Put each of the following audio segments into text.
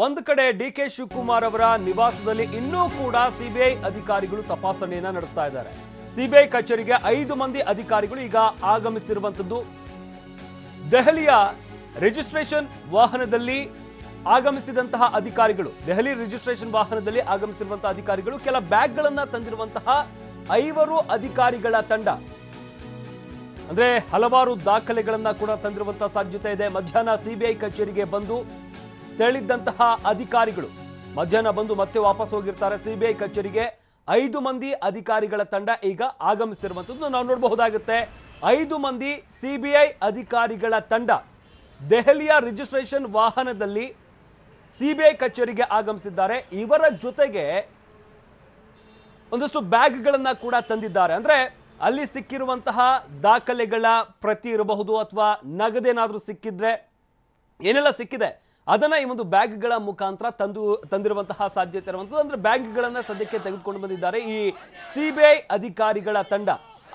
ಒಂದು ಕಡೆ ಡಿಕೆ ಶಿವಕುಮಾರ್ ಅವರ ನಿವಾಸದಲ್ಲಿ ಇನ್ನೂ ಕೂಡ ಸಿಬಿಐ ಅಧಿಕಾರಿಗಳು ತಪಾಸಣೆಯನ್ನ ನಡೆಸ್ತಾ ಇದ್ದಾರೆ. ಸಿಬಿಐ ಕಚೇರಿಗೆ 5 ಮಂದಿ ಅಧಿಕಾರಿಗಳು ಈಗ ಆಗಮಿಸಿರುವಂತದ್ದು. ದೆಹಲಿಯ ರಿಜಿಸ್ಟ್ರೇಷನ್ ವಾಹನದಲ್ಲಿ ಆಗಮಿಸಿದಂತಹ ಅಧಿಕಾರಿಗಳು, ದೆಹಲಿ ರಿಜಿಸ್ಟ್ರೇಷನ್ ವಾಹನದಲ್ಲಿ ಆಗಮಿಸಿರುವಂತಹ ಅಧಿಕಾರಿಗಳು ಕೆಲ ಬ್ಯಾಗ್ಗಳನ್ನ ತಂದಿರುವಂತಹ 5 ಅಧಿಕಾರಿಗಳ ತಂಡ, ಅಂದ್ರೆ ಹಲವಾರು ದಾಖಲೆಗಳನ್ನ ಕೂಡ ತಂದಿರುವಂತಹ ಸಾಧ್ಯತೆ ಇದೆ. ಮಧ್ಯಾಹ್ನ ಸಿಬಿಐ ಕಚೇರಿಗೆ ಬಂದು ತೆರಳಿದ್ದಂತಹ ಅಧಿಕಾರಿಗಳು ಮಧ್ಯಾಹ್ನ ಬಂದು ಮತ್ತೆ ವಾಪಸ್ ಹೋಗಿರ್ತಾರೆ. ಸಿಬಿಐ ಕಚೇರಿಗೆ 5 ಮಂದಿ ಅಧಿಕಾರಿಗಳ ತಂಡ ಈಗ ಆಗಮಿಸಿರುವಂತದ್ದು ನಾವು ನೋಡಬಹುದಾಗುತ್ತೆ. 5 ಮಂದಿ ಸಿಬಿಐ ಅಧಿಕಾರಿಗಳ ತಂಡ ದೆಹಲಿಯ ರಿಜಿಸ್ಟ್ರೇಷನ್ ವಾಹನದಲ್ಲಿ ಸಿಬಿಐ ಕಚೇರಿಗೆ ಆಗಮಿಸಿದ್ದಾರೆ. ಇವರ ಜೊತೆಗೆ ಒಂದಷ್ಟು ಬ್ಯಾಗ್ಗಳನ್ನ ಕೂಡ ತಂದಿದ್ದಾರೆ. ಅಂದ್ರೆ ಅಲ್ಲಿ ಸಿಕ್ಕಿರುವಂತಹ ದಾಖಲೆಗಳ ಪ್ರತಿ ಇರಬಹುದು ಅಥವಾ ನಗದೇನಾದ್ರೂ ಸಿಕ್ಕಿದ್ರೆ ಏನೆಲ್ಲ ಸಿಕ್ಕಿದೆ ಅದನ್ನ ಈ ಒಂದು ಬ್ಯಾಗ್ಗಳ ಮುಖಾಂತರ ತಂದಿರುವಂತಹ ಸಾಧ್ಯತೆ ಇರುವಂತದ್ದು. ಅಂದ್ರೆ ಬ್ಯಾಗ್ಗಳನ್ನ ಸದ್ಯಕ್ಕೆ ತೆಗೆದುಕೊಂಡು ಬಂದಿದ್ದಾರೆ ಈ ಸಿಬಿಐ ಅಧಿಕಾರಿಗಳ ತಂಡ.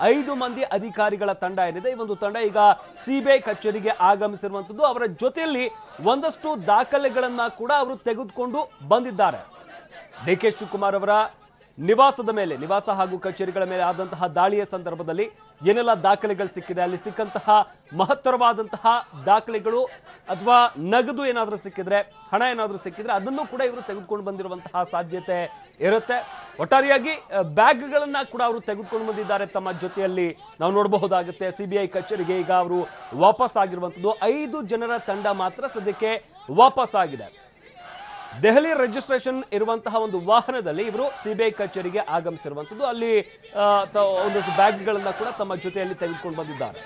5 ಮಂದಿ ಅಧಿಕಾರಿಗಳ ತಂಡ ಏನಿದೆ, ಈ ಒಂದು ತಂಡ ಈಗ ಸಿಬಿಐ ಕಚೇರಿಗೆ ಆಗಮಿಸಿರುವಂತದ್ದು. ಅವರ ಜೊತೆಯಲ್ಲಿ ಒಂದಷ್ಟು ದಾಖಲೆಗಳನ್ನ ಕೂಡ ಅವರು ತೆಗೆದುಕೊಂಡು ಬಂದಿದ್ದಾರೆ. ಡಿಕೆ ಶಿವಕುಮಾರ್ ಅವರ ನಿವಾಸ ಹಾಗೂ ಕಚೇರಿಗಳ ಮೇಲೆ ಆದಂತಹ ದಾಳಿಯ ಸಂದರ್ಭದಲ್ಲಿ ಏನೆಲ್ಲ ದಾಖಲೆಗಳು ಸಿಕ್ಕಿದೆ, ಅಲ್ಲಿ ಸಿಕ್ಕಂತಹ ಮಹತ್ತರವಾದಂತಹ ದಾಖಲೆಗಳು ಅಥವಾ ನಗದು ಏನಾದರೂ ಸಿಕ್ಕಿದ್ರೆ, ಹಣ ಏನಾದರೂ ಸಿಕ್ಕಿದ್ರೆ ಅದನ್ನು ಕೂಡ ಇವರು ತೆಗೆದುಕೊಂಡು ಬಂದಿರುವಂತಹ ಸಾಧ್ಯತೆ ಇರುತ್ತೆ. ಒಟ್ಟಾರೆಯಾಗಿ ಬ್ಯಾಗ್ಗಳನ್ನ ಕೂಡ ಅವರು ತೆಗೆದುಕೊಂಡು ಬಂದಿದ್ದಾರೆ ತಮ್ಮ ಜೊತೆಯಲ್ಲಿ ನಾವು ನೋಡಬಹುದಾಗುತ್ತೆ. ಸಿಬಿಐ ಕಚೇರಿಗೆ ಈಗ ಅವರು ವಾಪಸ್ ಆಗಿರುವಂತದ್ದು. 5 ಜನರ ತಂಡ ಮಾತ್ರ ಸದ್ಯಕ್ಕೆ ವಾಪಸ್ ಆಗಿದೆ. ದೆಹಲಿ ರಿಜಿಸ್ಟ್ರೇಷನ್ ಇರುವಂತಹ ಒಂದು ವಾಹನದಲ್ಲಿ ಇವರು ಸಿಬಿಐ ಕಚೇರಿಗೆ ಆಗಮಿಸಿರುವಂತದ್ದು. ಅಲ್ಲಿ ಒಂದಷ್ಟು ಬ್ಯಾಗ್ಗಳನ್ನ ಕೂಡ ತಮ್ಮ ಜೊತೆಯಲ್ಲಿ ತೆಗೆದುಕೊಂಡು ಬಂದಿದ್ದಾರೆ.